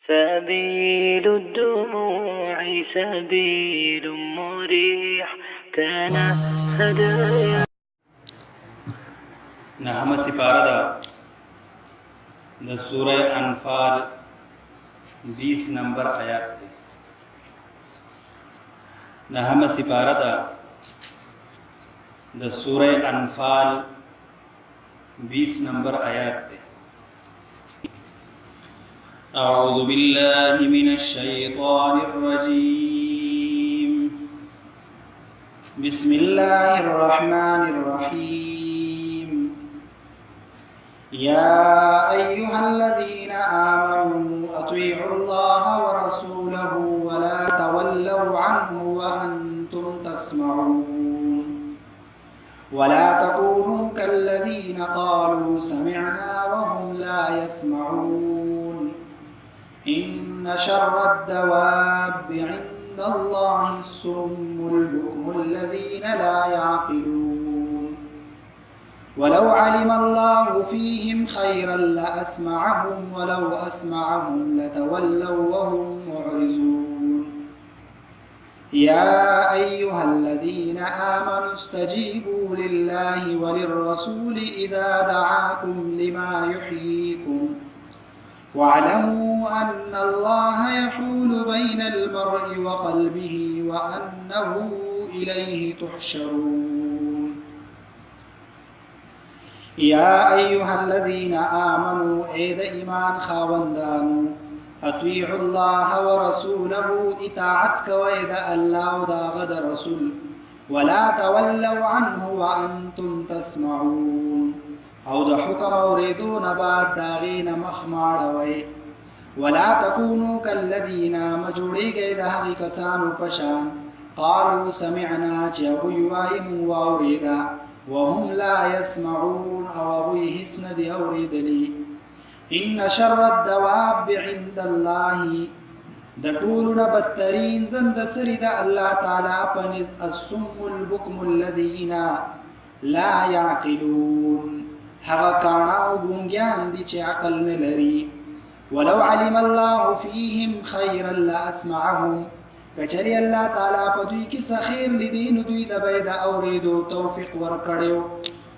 سبيل الدموع سبيل مريح تنهد. نحمه سپاره ده د سوره انفال 20 نمبر آیات ده. نحمه سپاره ده د سوره انفال 20 نمبر آیات ده. أعوذ بالله من الشيطان الرجيم. بسم الله الرحمن الرحيم. يا أيها الذين آمنوا أطيعوا الله ورسوله ولا تولوا عنه وأنتم تسمعون ولا تكونوا كالذين قالوا سمعنا وهم لا يسمعون إن شر الدواب عند الله الصم البكم الذين لا يعقلون ولو علم الله فيهم خيرا لأسمعهم ولو أسمعهم لتولوا وهم معرضون يا أيها الذين آمنوا استجيبوا لله وللرسول إذا دعاكم لما يحييكم واعلموا أن الله يحول بين المرء وقلبه وأنه إليه تحشرون. يا أيها الذين آمنوا إذا إيمان خاوندانو أطيعوا الله ورسوله إطاعتك وإذا الله داغد رسول ولا تولوا عنه وأنتم تسمعون او د حکم اوریدون بعد داغین مخماړوي ولا تكونوا كالذين مجوړيږي د هغه کسانو پشان قالوا سمعنا چې وی وایم واوریدا وهم لا يسمعون او وی هیڅ نه دی اوریدلی. ان شر الدواب عند الله د ټولونه بدترین زند سری د الله تعالی پنځ الصم البكم الذين لا يعقلون هغه کاڼه او ګونګیان دي چې عقل نه لري. ولو علم الله فيهم خيرا لاسمعهم کچری الله تعالی په دوی کې خیر لیدي نو دوی د بيد اوریدو توفیق ورکړیو.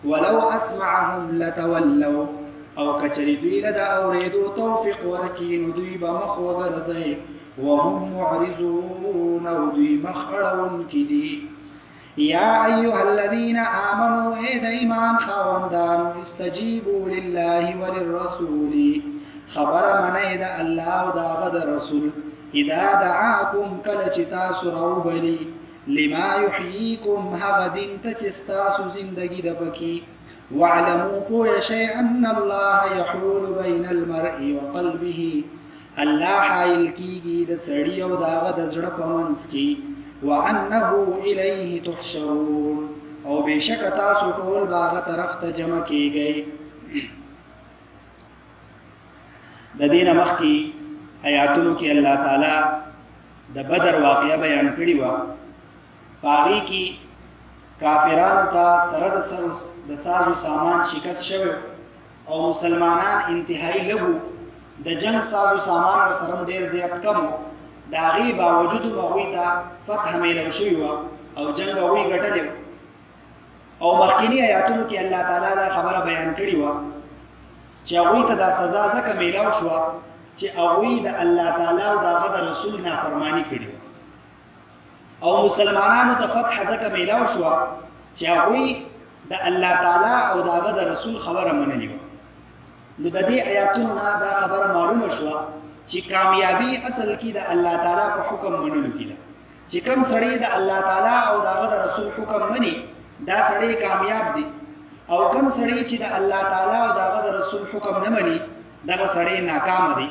ولو اسمعهم لتولوا او کچری دوی له اوریدو توفیق ورکې نو دوی به مخ وګرځي وهم معرضون او دوی مخ اړون کې دي. يا أيها الذين آمنوا إذا إيمان خاوندان استجيبوا لله وللرسول خبر من إذا الله داغد رسول إذا دعاكم كالجتاس روبلي لما يحييكم هغدين تجستاس زندگي دبكي واعلموا قوي شيء أن الله يحول بين المرء وقلبه الله حائل كيگي دا سڑي و داغد زرپ منسكي وانه الیه تحشرون او بشک تاسو ټول باغ طرف ته جمع کیږئ. د دینه مخکې آیاتونو کې الله تعالی د بدر واقعه بیان کړی و. باغی کې کافرانو ته سره د سازو سامان شکست شوی او مسلمانان انتهایی لګو د جنگ سازو سامان سره ډیر زیات کم داغي باوجود هغوی ته فتح میلو شوی و او جنگ هغوی ګټلی او مخکینی آیاتونو کې الله تعالی دا خبره بیان کړې و چې هغوی ته دا سزا ځکه میلاو شوه چې هغوی د الله تعالی او د هغه د رسول نافرمانی کړې او مسلمانانو ته فتح ځکه میلاو شوه چې هغوی د الله تعالی او د هغه د رسول خبره منلې وه. نو د دې آیاتونو نه دا خبره معلومه شوه چې کامیابی اصل کې د الله تعالی په حکم منلو کې ده. چې کوم سړی د الله تعالی او دغه د رسول حکم مني دا سړی کامیاب دی او کوم سړی چې د الله تعالی او دغه د رسول حکم نه مني دغه سړی ناکام دی.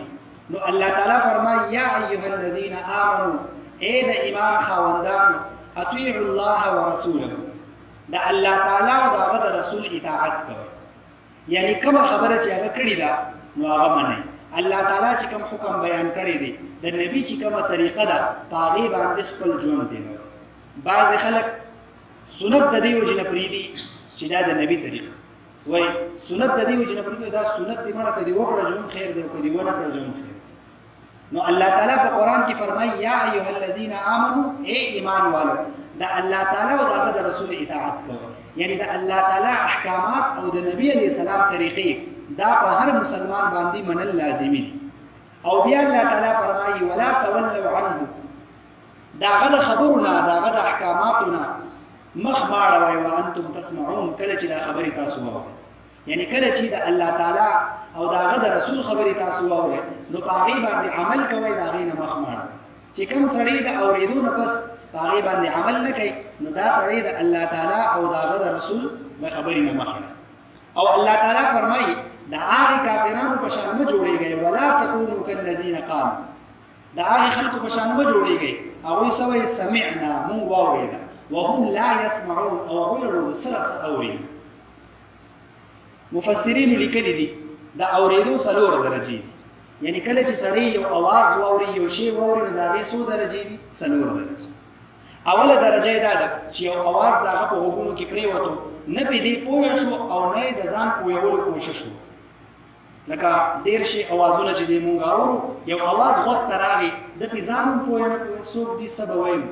نو الله تعالی فرمایي یا ایها الذین آمنوا اے د ایمان خاوندانو اطیعوا الله ورسوله د الله تعالی او دغه د رسول اطاعت کوئ. یعنی کوم خبره چې هغه کړی ده نو هغه منئ. الله تعالی چې کوم حکم بیان کړی دی د نبی چې کومه طریقه ده پاغي باندې خپل ژوند دی. بعض خلک سنت د دې وجنه پریدي چې دا د نبی طریقه وای سنت د دې وجنه پریدي دا سنت دی مړه کدي وکړه جون خیر دی کدي ونه کړه جون خیر. نو الله تعالی په قران کې فرمایي یا ایها الذین آمنو اے ایمان والو دا الله تعالی او دا د رسول اطاعت کوئ. یعنی دا الله تعالی احکامات او د نبی علیہ السلام طریقې دا په هر مسلمان باندې منل لازمي دي. او بیا الله تعالی فرمایي ولا تولوا عنه داغه د خبرونه داغه د احکاماتونه مخ ماړوي وانتم تسمعون کله چې دا خبرې تاسو واورئ. یعنی کله چې د الله تعالی او داغه د رسول خبرې تاسو واورئ نو په هغې باندې عمل کوئ، د هغې نه مخ ماړه. چې کوم سړی د اورېدو نه پس په هغې باندې عمل نه کوي نو دا سړی د الله تعالی او داغه د رسول د خبرې نه مخ ماړه. او الله تعالی فرمایي د هغې کافرانو په شان مه جوړېږئ ولا تکونوا کالذین قالوا د هغې خلکو په شان مه جوړېږئ هغوی څه وایي سمعنا مونږ واورېده وهم لا يسمعون او هغوی اړو د سره څه اوري نه. مفسرینو لیکلي دي د اورېدو څلور درجې دي. یعنی کله چې سړی یو اواز واوري یو شی واوري نو د هغې څو درجې دي؟ څلور درجې. اوله درجه یې دا ده چې یو اواز د هغه په غوږونو کې پرېوتو نه پې دې پوه شو او نه یې د ځان پوهولو کوشش وو. لکه ډېر شي اوازونه چې دی مونږ اورو یو اواز غوږ ته راغی د پې ځان هم پوه نه کړو څوک دي څه به وایي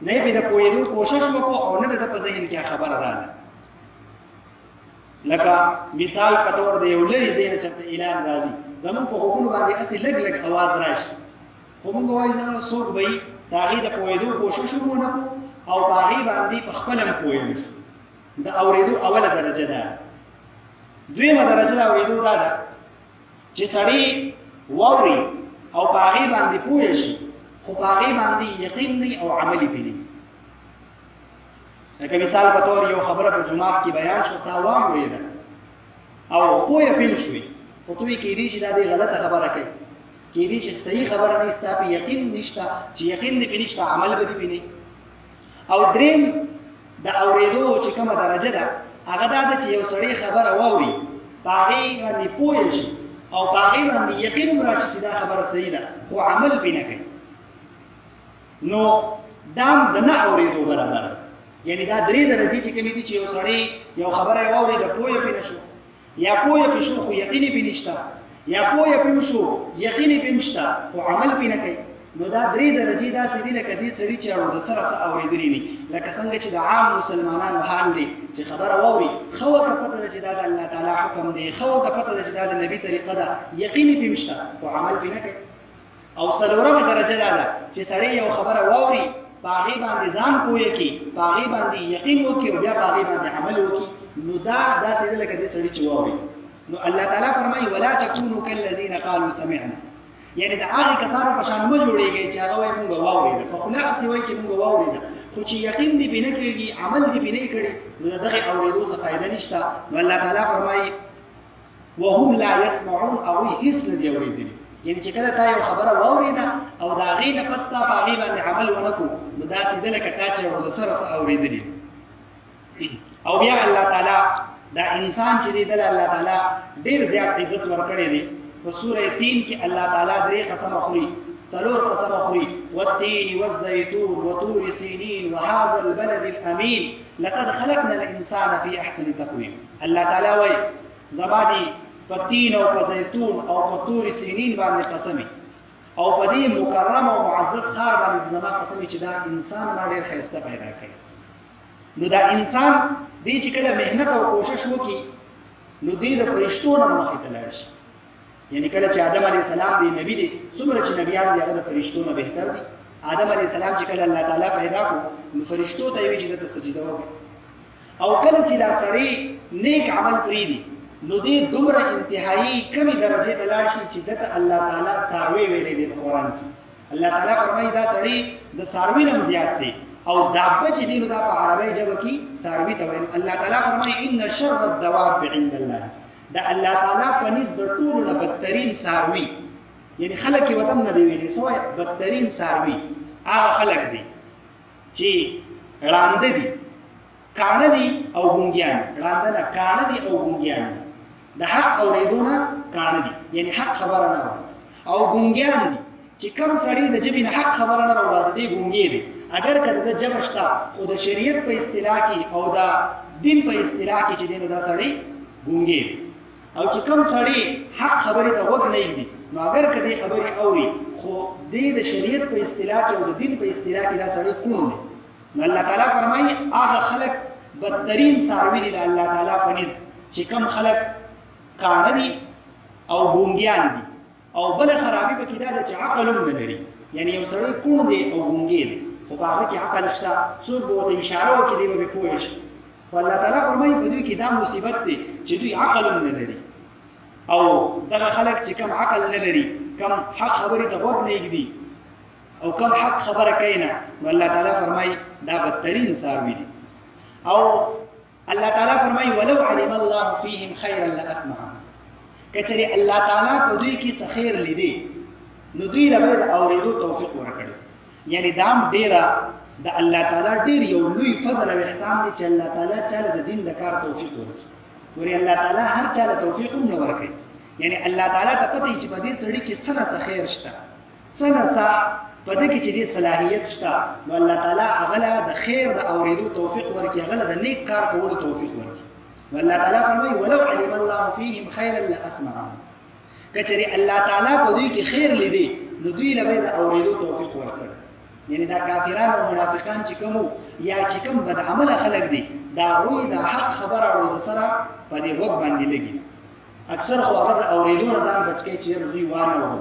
نه یې پې د پوهېدو کوشش وکړو او نه د ده په ذهن کې خبره راغله. لکه مثال په طور د یو لرې ځای نه چېرته اعلان راځي زموږ په غوږونو باندې هسې لږ لږ اواز راشي خو مونږ وایو زموږ څوک به وي د هغې د پوهېدو کوشش هم ونه کړو او په هغې باندې په خپله هم پوهېدو شو. د اورېدو اوله درجه دا ده. دویمه درجه د اورېدو دا ده چې سړی واوري او په هغې باندې پوه شي خو په هغې باندې یقین نه او عملي پې نه. لکه مثال په طور یو خبره په جومات کې بیان شو تا واورېده او پوه پې هم شوې خو ته یې کیدای شي دا دې غلطه خبره کوي کیدای شي صحیح خبره نه ستا پې یقین نشته چې یقین دې پې نشته عمل به دې پې نه. او درېم د اورېدو چې کومه درجه ده هغه دا ده چې یو سړی خبره واوري په هغې باندې پوه شي او په هغې باندې یقین هم راشي چې دا خبره صحیح ده خو عمل پې نه کوي نو دا هم د نه اورېدو برابر ده. یعنی دا درې درجې چې کومې دي چې یو سړی یو خبره یې واورېده پوه یې پې نه شو یا پوه یې پې شو خو یقین یې پې نشته یا پوه یې پې هم شو یقین یې پې هم شته خو عمل پې نه کوي. نو دا درې درجې داسې دي لکه دې سړي چې اړو د سره څه اورېدلي دي لکه څنګه چې د عام مسلمانانو حال دی چې خبره واوري ښه ورته پته ده چې دا د الله تعالی حکم دی ښه ورته پته ده چې دا د نبي طریقه ده یقین یې پې هم شته خو عمل پې نه کوي. او څلورمه درجه دا ده چې سړی یو خبره واوري په هغې باندې ځان پوه کړي په هغې باندې یقین وکړي او بیا په هغې باندې عمل وکړي نو دا داسې ده لکه دې سړي چې واورېده. نو الله تعالی فرمایي ولا تکونوا کالذین قالوا سمعنا یعنی د هغې کسانو په شان مه جوړېږئ چې هغه وایي مونږ واورېده په خوله هسې وایي چې مونږ واورېده خو چې یقین دې پې نه کېږي عمل دې پې نه کړي نو د دغې اورېدو څه فایده نشته. نو الله تعالی فرمایي وهم لا یسمعون هغوی هېڅ نه دي اورېدلي. یعنی چې کله تا یو خبره واورېده او د هغې نه پس تا په هغې باندې عمل ونه کړو نو داسې ده لکه تا چې د سره څه اورېدلي. او بیا الله تعالی دا انسان چې دی دله الله تعالی ډېر زیات عزت ورکړی دی. په سوره تین کې الله تعالی درې قسمه خوري څلور قسمه خوري والتین والزیتون وطور سینین وهذا البلد الامین لقد خلقنا الانسان فی احسن تقویم. الله تعالی وایي زما دی په تین او په زیتون او په طور سینین باندې قسمي او په دې مکرم او معزز ښار باندې زما قسمي چې دا انسان ما ډېر ښایسته پیدا کړی. نو دا انسان دی چې کله محنت او کوشش وکړي نو دی د فرشتو نه مخې ته لاړ شي. یعنی کله چې آدم علیه السلام دی نبی دی څومره چې نبیان دی هغه د فرشتو نه بهتر دي. آدم علیه السلام چې کله الله تعالی پیدا کړو نو فرشتو ته یې وایي چې دته سجده وکړي او کله چې دا سړی نیک عمل پرېږدي نو دې دومره انتهایی کمې درجې ته لاړ شي چې دته الله تعالی څاروی ویلی دی په قرآن کې. الله تعالی فرمایي دا سړی د څاروي نه هم زیات دی او دابه چې دی نو دا په عربی ژبه کې څاروي ته وایي. الله تعالی فرمایي ان شر الدواب عند الله دا الله تعالی په نس د ټولو نه بدترین څاروي یعنی خلک یې ورته هم نه دی ویلي څه وایي بدترین څاروي هغه خلک دي چې ړانده دي کاڼه دي او ګونګیان ړانده نه کاڼه دي او ګونګیان دي د حق اورېدو نه کاڼه دي یعنی حق خبره نه اوري او ګونګیان دي چې کوم سړی د ژبې نه حق خبره نه راوباسي دی ګونګی دی اگر که د ژبه شته خو د شریعت په اصطلاح کې او د دین په اصطلاح کې چې دی نو دا سړی ګونګی دی. او چې کوم سړی حق خبرې ته غوږ نه ایږدي نو اگر کدی خبري اوري خو د شریعت په اصطلاح کې او د دین په اصطلاح کې دا سړی کون دی نو الله تعالی فرمایي هغه خلق بدترین ساروی دي د الله تعالی په نس چې کم خلق کاڼه دي او ګونګیان دي او بل خرابي پکې دا چې عقل هم نه لري یعنی یو سړی کون دی او ګونګی دی خو په هغه کې عقل شته څوک به ورته اشاره وکړي دی به پوه شي خو الله تعالی فرمایي په دوی کې دا مصیبت دی چې دوی عقل هم نه لري او دغه خلق چې کم عقل نه لري کم حق خبرې ته غوږ نه ږدي او کم حق خبره کوي نه نو الله تعالی فرمایي دا بدترین ساروي دي او الله تعالی فرمایي ولو علم الله فيهم خيرا لاسمعهم کچری الله تعالی په دوی کې څه خیر لیدي نو دوی له به د اورېدو توفیق ورکړي یعنی دام ډیره د الله تعالی ډیر یو لوی فضل او احسان دی چې الله تعالی چاله د دین د کار توفیق ورکړي ورې الله تعالی هر چاله توفیق هم ورکړي یعنی الله تعالی ته پته چې په دې سړی کې سنه خیر شته سنه په دې کې چې دې صلاحیت شته نو الله تعالی هغه د خیر د اورېدو توفیق ورکړي هغه د نیک کار کولو توفیق ورکړي والله تعالی فرمایي ولو علم الله فيهم خيرا لاسمعهم کچری الله تعالی په دوی کې خیر لیدي نو دوی له د اورېدو توفیق ورکړي یعنی دا کافران او منافقان چې کوم یا چې کوم بد عمل خلق دي دا وې د حق خبر اورو سره په دې وخت باندې لګي اکثر خو هغه د اورېدو ځان بچی چې رضوی وانه وو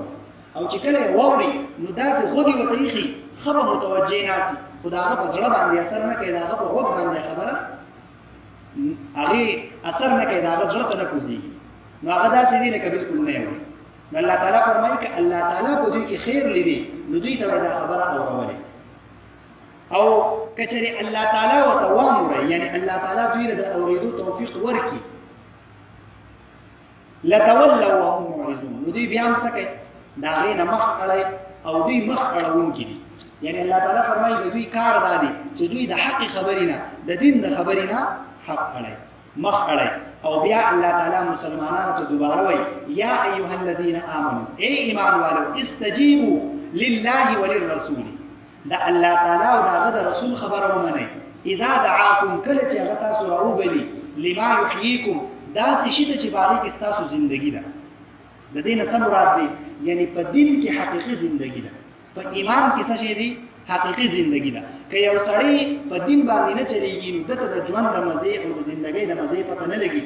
او چې کله ووري نو داسې خودي وته یخي خبره متوجه ناسي خداغه په زړه باندې اثر نه کوي داغه په وخت باندې خبره هغه اثر نه کوي داغه زړه ته نه کوزيږي نو هغه داسې دي لکه بالکل نه وي نو الله تعالی فرمایي ک الله تعالی په دوی کې خیر لیدي نو دوی ته دا خبره اورولې او کچري الله تعالی وتوامر یعنی الله تعالی دوی له اورېدو توفیق ورکي لتولوا وهم معرضون نو دوی بیا هم سکه دا غینه مخ اړای او دوی مخ اړون کړي یعنی الله تعالی فرمایي د دوی کار دادي چې دوی د حق خبرینا د دین د خبرینا حق اړای مخ اړای او بیا الله تعالی مسلمانانو ته دوباره وای یا ایها الذين امنوا اے ایمان والو استجیبوا لله وللرسول دا الله تعالی او دا رسول خبره ومنه اذا دعاكم کله چې هغه تاسو راوبلی لما يحييكم دا شي چې باغی کې تاسو ژوندۍ ده د دې نه څه مراد دی یعنی په دین کې حقيقي ژوندۍ ده په ایمان کې څه شي دی حقيقي ژوندۍ ده که یو سړی په دین باندې نه چلیږي نو دته د ژوند د مزه او د ژوندۍ د مزه پته نه لګي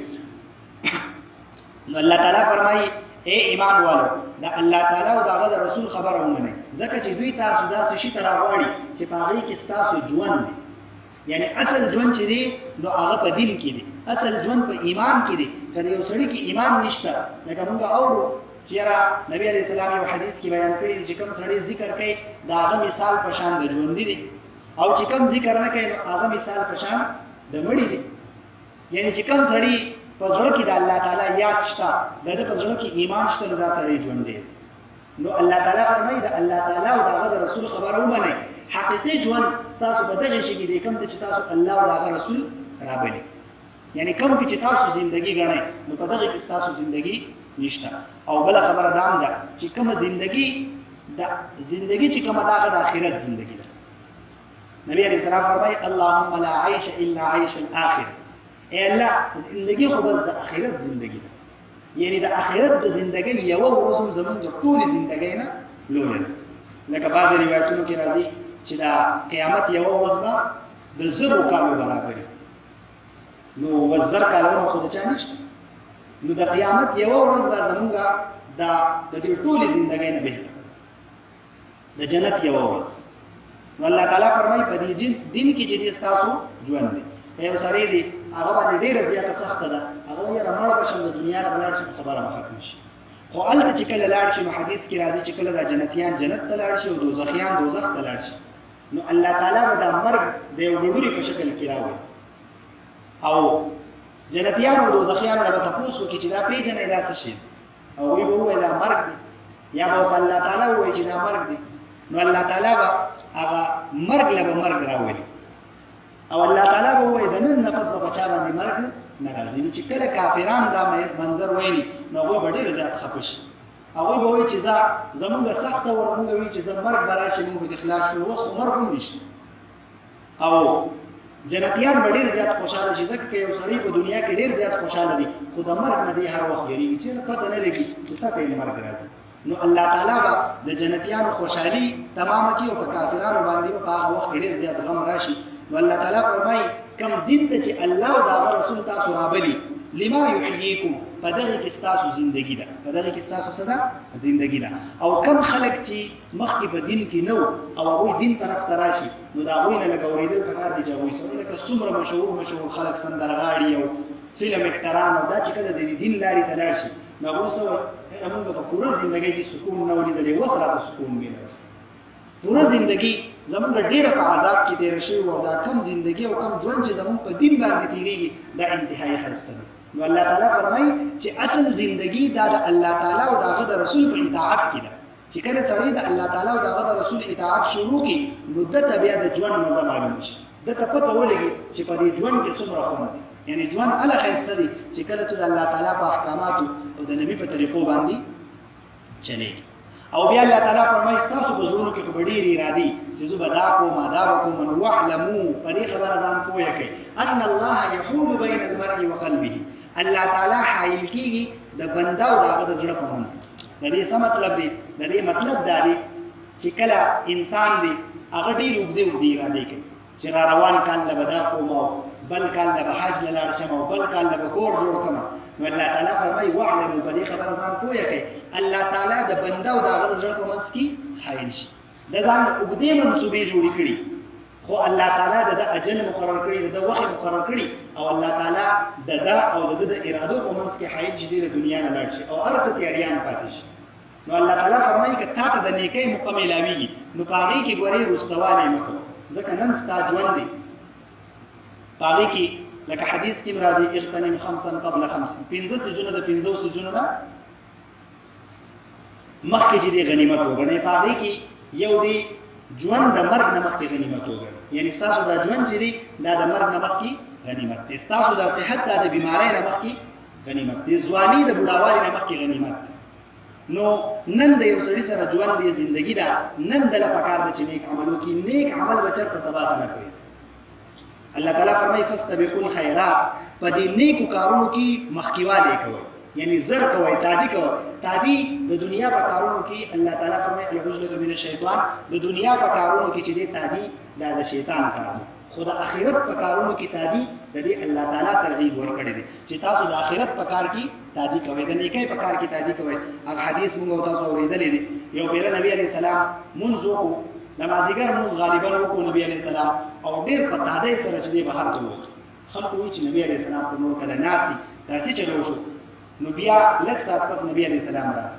نو الله تعالی فرمایي اے ایمان والو دا الله تعالی او دا رسول خبر ومنه ځکه چې دوی تاسو داسې شي تر غواړي چې پاغي کې تاسو ژوند دی یعنی اصل ژوند چې دی نو هغه په دین کې دی اصل ژوند په ایمان کې دی کله یو سړی کې ایمان نشته لکه موږ اورو چې را نبی علیہ السلام یو حدیث کې بیان کړی دی چې کوم سړی ذکر کوي دا هغه مثال په شان د ژوند دی او چې کوم ذکر نه کوي نو هغه مثال په شان د مړی دی یعنی چې کوم سړی په زړه کې د الله تعالی یاد شته د په زړه کې ایمان شته نو دا سړی ژوند دی نو الله تعالی فرمایي د الله تعالی او د رسول خبره ومنه حقيقي ژوند تاسو به دغه شي کې کوم چې تاسو الله او د رسول رابلي یعنی کوم چې تاسو ژوندۍ غړئ نو په دغه کې تاسو ژوندۍ نشته او بل خبره دام ده چې کوم ژوندۍ چې کوم دغه د آخرت ژوندۍ ده نبی علیہ السلام فرمایي اللهم لا عيش الا عيش الاخره اے الله ژوندۍ خو بس د آخرت ژوندۍ ده یعنی د آخرت د ژوندۍ یو ورځ زموږ د ټول ژوندۍ نه لوی ده لکه بعض روایتونو کې راځي چې دا قیامت یو ورځ به د زرو کالو برابر نو وزر کالو خو د چا نشته نو د قیامت یو ورځ زمونږه د دې ټول ژوندۍ نه بهتره د جنت یو ورځ نو الله تعالی فرمایي په دې دین کې چې تاسو ژوند دي یو سړی دی هغه باندې ډیره زیاته سخته ده هغه یې رمړ بشم د دنیا نه بلار شي خبره به ختم شي خو الته چې کله لاړ شي نو حدیث کې راځي چې کله د جنتیان جنت ته لاړ شي او دوزخیان دوزخ ته لاړ شي نو الله تعالی به د مرګ د یو ګډوري په شکل کې راوړي او جنتیان او دوزخیان به تاسو کې چې دا پیژنې راځي شي او وی به وای دا مرګ دی یا به الله تعالی وای چې دا مرګ دی نو الله تعالی به هغه مرګ له مرګ راوړي او الله تعالی به وای د نن نفس په بچا باندې مرګ ناراضي چې کله کافران دا منظر وایي نو هغه ډېر زیات خپش هغه به وای چې زمونږ سخت او موږ وی چې مرګ براشي موږ د اخلاص شو اوس خو مرګ هم نشته او جنتیان ډېر زیات خوشاله شي ځکه یو سړی په دنیا کې ډېر زیات خوشاله دي خو د مرګ نه دی هر وخت یریږي چې پته نه لګي چې څه ته مرګ راځي نو الله تعالی به د جنتیانو خوشحالي تمامه کی او په کافرانو باندې په هغه وخت ډیر زیات غم راشي. نو الله تعالی فرمایي کم دین ته چې الله او دا رسول تاسو رابلی لما یحییکم په دغه کې تاسو ژوندۍ ده، په دغه کې تاسو صدا ژوندۍ ده. او کم خلک چې مخکې په دین کې نو او هغه دین طرف تراشي نو دا غوی نه لګوریدل پکار دي چې غوی سره لکه څومره مشهور خلک سندرغاړي او فلم اکټران او دا چې کله د دین لاري ته لاړ شي نو هغه سره موږ په پوره ژوندۍ کې سکون نه ولیدلې، وسره سکون ملو شو. پوره ژوندۍ زمونږ ډیره په عذاب کې تیر شي او دا کم ژوندۍ او کم ژوند چې زمونږ په دین باندې تیریږي دا انتهایی خسته دي. نو الله تعالی فرمایي چې اصل ژوندۍ دا د الله تعالی او د رسول په اطاعت کې ده. چې کله سړی د الله تعالی او د رسول اطاعت شروع کړي نو د بیا د ژوند مزه معلوم شي، د پته ولګي چې په دې ژوند کې څومره خوند دی. یعنی ژوند الله خسته دي چې کله ته د الله تعالی په احکاماتو او د نبی په طریقو باندې چلےږي. او بیا الله تعالی فرمایي تاسو په ژوند کې خو ډېری ارادي چې زه به دا کوم دا به کوم نو واعلموا په دې خبره ځان پوهه کړئ ان الله يحول بين المرء وقلبه. الله تعالی حایل کیږي د بنده او دغه د زړه په منځ کې. د دې څه مطلب دی؟ د دې مطلب دا دی چې کله انسان دی هغه ډېر اوږدې ارادې کوي چې را روان کال له به دا کوم بل کال له به حج له لاړ شم او بل کال له به کور جوړ کړم. نو الله تعالی فرمایي واعلموا په دې خبره ځان پوهه کړئ الله تعالی د بنده او دغه د زړه په منځ کې حایل شي. د ځان اوږدې منصوبې جوړې کړي خو الله تعالی د اجل مقرر کړي، د وخت مقرر کړي او الله تعالی د او د ارادو په منځ کې حایل شي د دنیا نه لاړ شي او ارسه تیاریان پاتې شي. نو الله تعالی فرمایي که تا ته د نیکۍ موقع ملاویږي نو په هغې کې ګورې رستوالی مه کوه، ځکه نن ستا ژوند دی په هغې کې لکه حدیث کې راځي اغتنم خمسا قبل خمس، 5 سیزونه د 5 سیزونو نه مخکې چې دی غنیمت وګڼئ. په هغې کې یو دی ژوند د مرګ نه مخکې غنیمت وګڼئ، یعنی ستاسو دا ژوند چې دی دا د مرګ نه مخکې غنیمت دی، ستاسو دا صحت دا د بیمارۍ نه مخکې غنیمت دی، ځواني د بوډاوالي نه مخکې غنیمت دی. نو نن د یو سړي سره ژوند دی، زندګي ده، نن دله پکار ده چې نیک عمل وکړي. نیک عمل به چېرته سبا ته نه پرېږدي. الله تعالی فرمایي فاستبقوا الخیرات، په دې نیکو کارونو کې مخکېوالی کوئ، یعنی زر کوئ، تعدي کوئ. تعدي د دنیا په کارونو کې الله تعالی فرمایي العجلة من الشیطان، د دنیا په کارونو کې چې دی تعدي دا د شیطان کار دی، خو د آخرت په کارونو کې تعدي د دې الله تعالی ترغیب ورکړی دی چې تاسو د آخرت په کار کې تعدي کوئ، د نیکۍ په کار کې تعدي کوئ. هغه حدیث موږ تاسو اورېدلی دی. یو پیره نبی علیه السلام مونځ وکړو، د مازدیګر مونځ غالبا وکړو نبی علیه السلام او ډېر په تادۍ سره چې دی بهر ته ووتو. خلکو وایي چې نبی علیه السلام په نور کله ناسي داسې چلو شو. نو بیا لږ ساعت پس نبی علیه السلام راغی،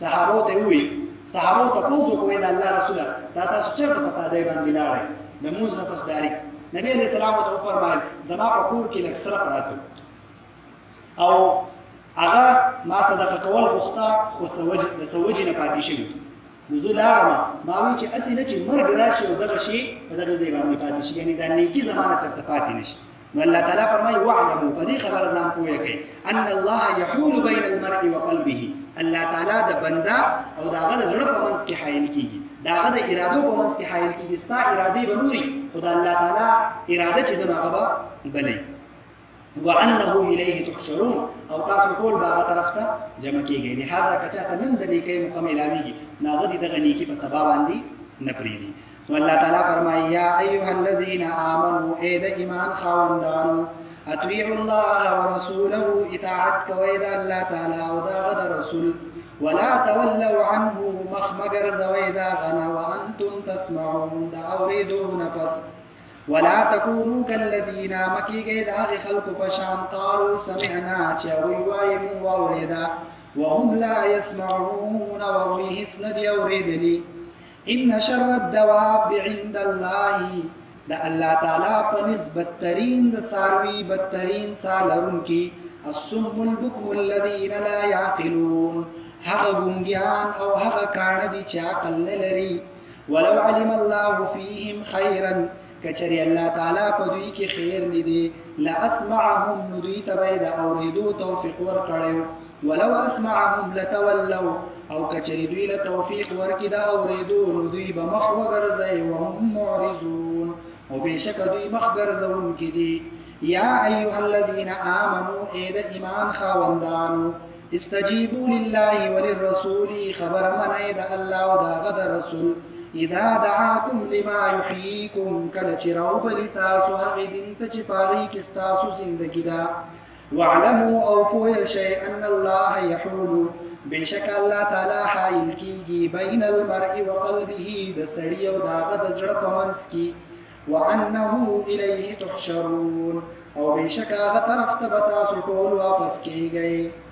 صحابو ته وویل، صحابو ته پوښتنه وکړه د الله رسوله دا تاسو چېرته په تادۍ باندې لاړئ د مونځ نه پس ډاري؟ نبی علیه السلام ورته وفرمایل زما په کور کې لږ سره پراته او هغه ما صدقه کول غوښته خو د څه وجې نه پاتې شوي. نو زه لاړم، ما وایي چې هسې نه چې مرګ راشي او دغه شی په دغه ځای باندې پاتې شي، یعنې دا نیکي زما نه چېرته پاتې نه شي. نو الله تعالی فرمایي واعلموا، په دې خبره ځان پوهه کړئ ان الله يحول بین المرء وقلبه، الله تعالی د بنده او د هغه د زړه په منځ کې حایل کېږي، د هغه د ارادو په منځ کې حایل کېږي. ستا ارادې به نوري خو د الله تعالی اراده چې ده نو هغه به بلئ. وانه الیه تحشرون، او تاسو ټول به هغه طرف ته جمع کېږئ. لهذا که چاته نن د نیکۍ موقع میلاویږي نو هغه دې دغه نیکي په سبا باندې نه پرېږدي. نو الله تعالی فرمایي یا ایها الذین آمنوا، ای د ایمان خاوندانو، اطیعوا الله ورسوله، اطاعت کوئ د الله تعالی او د هغه د رسول، ولا تولوا عنه، مخ مه ګرځوئ د هغه نه، وانتم تسمعون، د اورېدو نه پس. ولا تكونوا كالذين مكيږئ د هغې خلکو په شان قالوا سمعنا چې هغوی وایي مونږ واورېده وهم لا يسمعون، او هغوی هېڅ نه دي اورېدلي. ان شر الدواب عند الله، د الله تعالی په نسبت بدترین د څاروي بدترین سا لرونکي الصم البکم الذین لا یعقلون، هغه ګونګیان او هغه کاڼه دي چې عقل نه لري. ولو علم الله فیهم خیرا، کچری الله تعالی په دوی کې خیر لیدي، لاسمعهم، نو دوی ته به د اورېدو توفیق ورکړی. ولو اسمعهم لتولوا، او کچری دوی له توفیق ورکړي د اورېدو نو دوی به مخ وګرځي وهم معرضون، او بېشکه دوی مخ ګرځونکي دي. یا ایها الذین آمنوا، ای د ایمان خاوندانو، استجیبوا لله وللرسول خبر منئ د الله او داغه د رسول اذا دعاكم لما يحييكم کله چې راوبلي تاسو هغه دین ته چې پاغي کې تاسو زندگی دا واعلموا او پوه شئ ان الله يحول بشک الله تعالی حائل کیږي بین المرء وقلبه د سړی او داغه د زړه په منځ کې وانه الیه تحشرون او بشک هغه طرف ته تاسو ټول واپس کیږئ